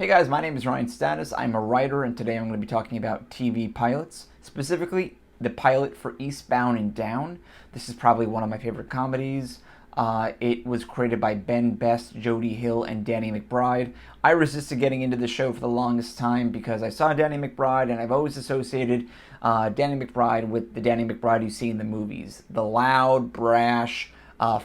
Hey guys, my name is Ryan Status. I'm a writer, and today I'm going to be talking about TV pilots, specifically the pilot for Eastbound and Down. This is probably one of my favorite comedies. It was created by Ben Best, Jody Hill, and Danny McBride. I resisted getting into the show for the longest time because I saw Danny McBride, and I've always associated Danny McBride with the Danny McBride you see in the movies. The loud, brash,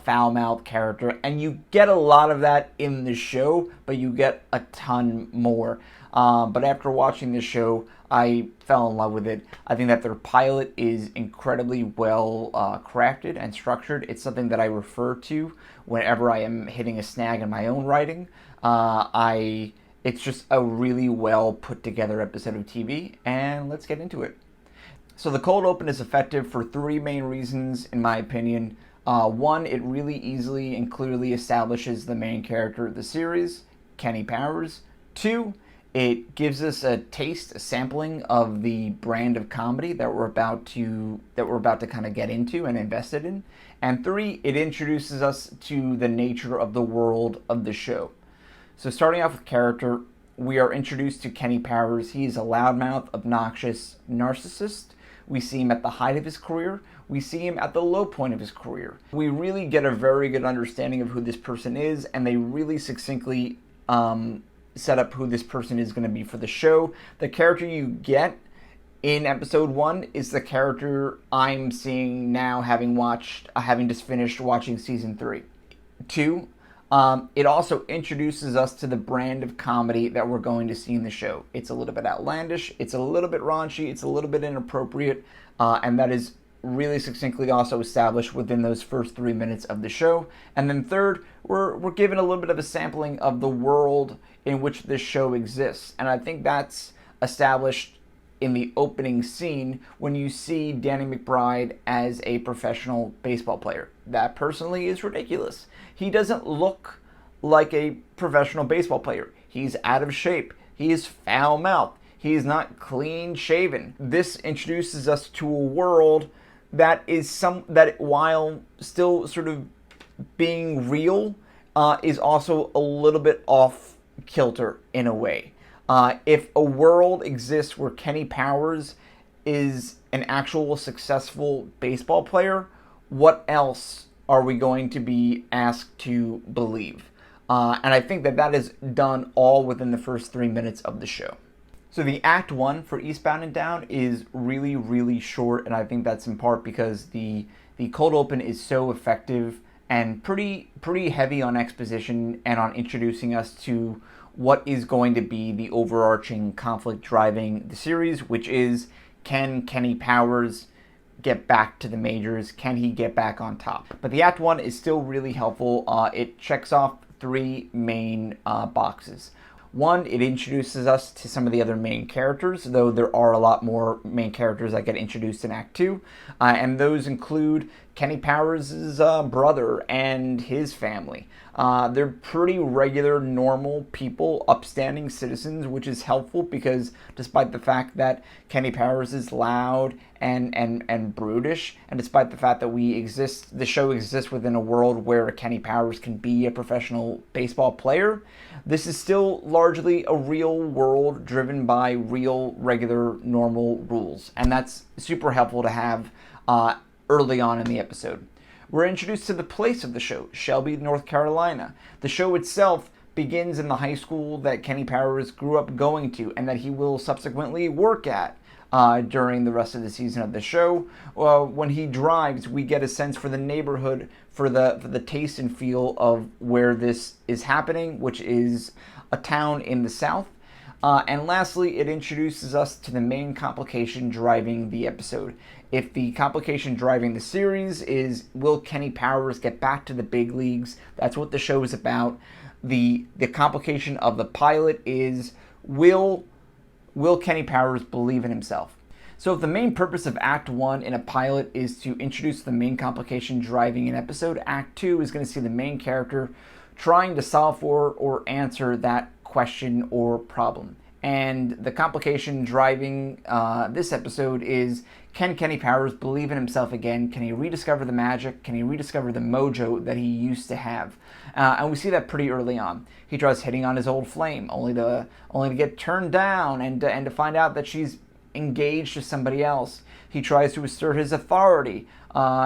foul-mouthed character, and you get a lot of that in the show, but you get a ton more. But after watching this show, I fell in love with it. I think that their pilot is incredibly well crafted and structured. It's something that I refer to whenever I am hitting a snag in my own writing. It's just a really well put together episode of TV, and let's get into it. So the cold open is effective for three main reasons, in my opinion. One, it really easily and clearly establishes the main character of the series, Kenny Powers. Two, it gives us a taste, a sampling of the brand of comedy that we're about to kind of get into and invested in. And three, it introduces us to the nature of the world of the show. So starting off with character, we are introduced to Kenny Powers. He is a loudmouth, obnoxious narcissist. We see him at the height of his career. We see him at the low point of his career. We really get a very good understanding of who this person is, and they really succinctly set up who this person is going to be for the show. The character you get in episode 1 is the character I'm seeing now, having just finished watching season 3. 2, it also introduces us to the brand of comedy that we're going to see in the show. It's a little bit outlandish, it's a little bit raunchy, it's a little bit inappropriate, and that is really succinctly also established within those first 3 minutes of the show. And then third, we're given a little bit of a sampling of the world in which this show exists. And I think that's established in the opening scene when you see Danny McBride as a professional baseball player. That personally is ridiculous. He doesn't look like a professional baseball player. He's out of shape. He is foul-mouthed. He is not clean-shaven. This introduces us to a world that while still sort of being real, is also a little bit off kilter in a way. If a world exists where Kenny Powers is an actual successful baseball player, what else are we going to be asked to believe? And I think that is done all within the first 3 minutes of the show. So the Act 1 for Eastbound and Down is really, really short, and I think that's in part because the cold open is so effective and pretty heavy on exposition and on introducing us to what is going to be the overarching conflict driving the series, which is, can Kenny Powers get back to the majors? Can he get back on top? But the Act 1 is still really helpful. It checks off 3 main boxes. One, it introduces us to some of the other main characters, though there are a lot more main characters that get introduced in Act 2, and those include Kenny Powers' brother and his family. They're pretty regular, normal people, upstanding citizens, which is helpful because despite the fact that Kenny Powers is loud and brutish, and despite the fact that the show exists within a world where Kenny Powers can be a professional baseball player, this is still largely a real world driven by real, regular, normal rules. And that's super helpful to have early on in the episode. We're introduced to the place of the show, Shelby, North Carolina. The show itself begins in the high school that Kenny Powers grew up going to and that he will subsequently work at during the rest of the season of the show. When he drives, we get a sense for the neighborhood, for the taste and feel of where this is happening, which is a town in the South. And lastly, it introduces us to the main complication driving the episode. If the complication driving the series is, will Kenny Powers get back to the big leagues? That's what the show is about. The complication of the pilot is, will Kenny Powers believe in himself? So if the main purpose of Act 1 in a pilot is to introduce the main complication driving an episode, Act 2 is going to see the main character trying to solve for or answer that question or problem. And the complication driving this episode is, can Kenny Powers believe in himself again? Can he rediscover the magic? Can he rediscover the mojo that he used to have? And we see that pretty early on. He tries hitting on his old flame, only to get turned down and to find out that she's engaged to somebody else. He tries to assert his authority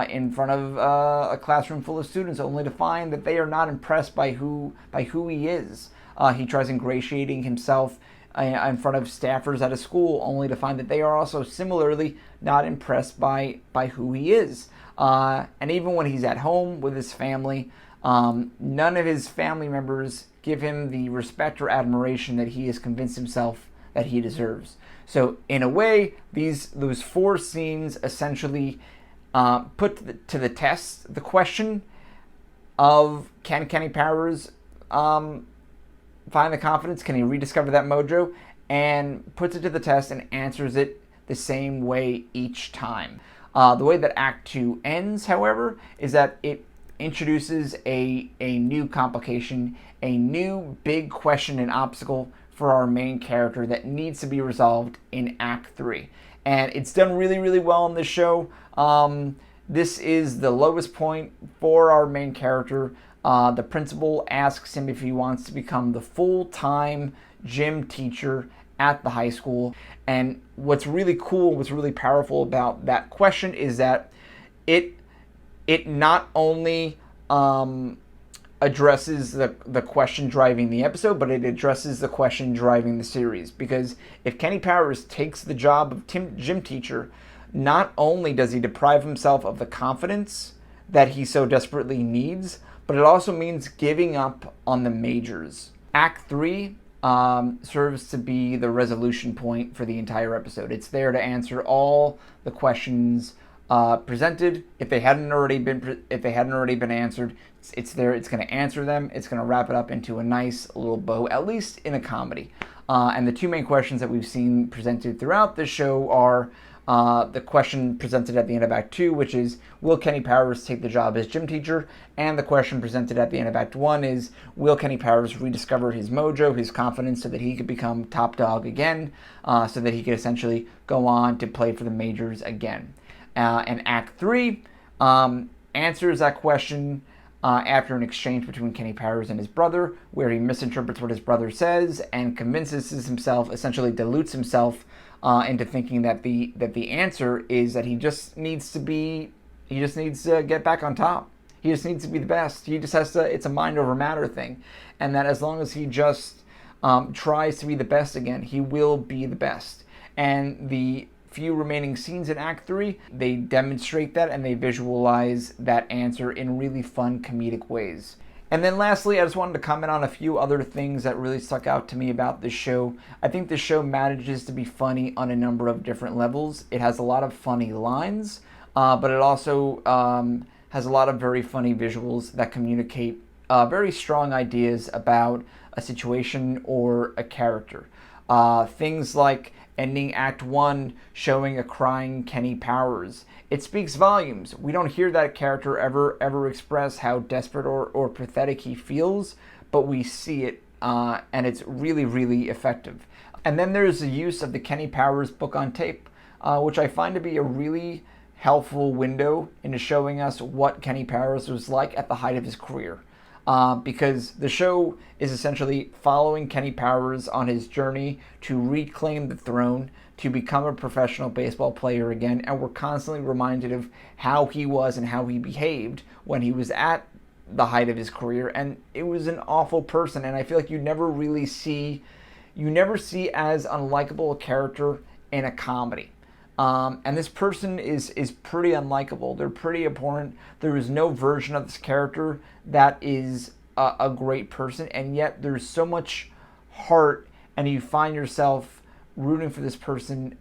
in front of a classroom full of students, only to find that they are not impressed by who he is. He tries ingratiating himself in front of staffers at a school, only to find that they are also similarly not impressed by who he is. And even when he's at home with his family, none of his family members give him the respect or admiration that he has convinced himself that he deserves. So in a way, those 4 scenes essentially put to the test the question of, can Kenny Powers find the confidence? Can he rediscover that mojo? And puts it to the test and answers it the same way each time. The way that Act 2 ends, however, is that it introduces a new complication, a new big question and obstacle for our main character that needs to be resolved in Act 3. And it's done really, really well in this show. This is the lowest point for our main character. The principal asks him if he wants to become the full-time gym teacher at the high school. And what's really cool, what's really powerful about that question is that it not only addresses the question driving the episode, but it addresses the question driving the series. Because if Kenny Powers takes the job of gym teacher, not only does he deprive himself of the confidence that he so desperately needs, but it also means giving up on the majors. Act 3 serves to be the resolution point for the entire episode. It's there to answer all the questions presented. If they hadn't already been answered, it's there. It's going to answer them. It's going to wrap it up into a nice little bow, at least in a comedy. And the 2 main questions that we've seen presented throughout this show are the question presented at the end of Act 2, which is, will Kenny Powers take the job as gym teacher? And the question presented at the end of Act 1 is, will Kenny Powers rediscover his mojo, his confidence, so that he could become top dog again, so that he could essentially go on to play for the majors again? And Act 3 answers that question after an exchange between Kenny Powers and his brother, where he misinterprets what his brother says and convinces himself, essentially dilutes himself into thinking that the answer is that he just needs to get back on top. He just needs to be the best. He just has to. It's a mind over matter thing, and that as long as he just tries to be the best again, he will be the best. And the few remaining scenes in Act 3, they demonstrate that and they visualize that answer in really fun comedic ways. And then lastly, I just wanted to comment on a few other things that really stuck out to me about this show. I think the show manages to be funny on a number of different levels. It has a lot of funny lines, but it also has a lot of very funny visuals that communicate very strong ideas about a situation or a character. Things like ending Act 1 showing a crying Kenny Powers. It speaks volumes. We don't hear that character ever express how desperate or pathetic he feels, but we see it, and it's really, really effective. And then there's the use of the Kenny Powers book on tape, which I find to be a really helpful window into showing us what Kenny Powers was like at the height of his career. Because the show is essentially following Kenny Powers on his journey to reclaim the throne, to become a professional baseball player again, and we're constantly reminded of how he was and how he behaved when he was at the height of his career, and it was an awful person, and I feel like you never see as unlikable a character in a comedy. And this person is pretty unlikable. They're pretty abhorrent. There is no version of this character that is a great person, and yet there's so much heart, and you find yourself rooting for this person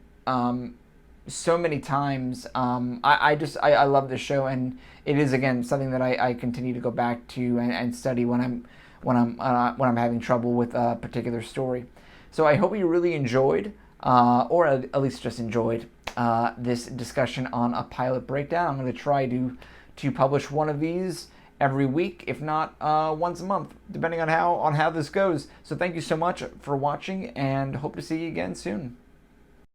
so many times. I love this show, and it is again something that I continue to go back to and study when I'm having trouble with a particular story. So I hope you really enjoyed, or at least just enjoyed, this discussion on a pilot breakdown. I'm going to try to publish one of these every week, if not once a month, depending on how this goes. So thank you so much for watching, and hope to see you again soon.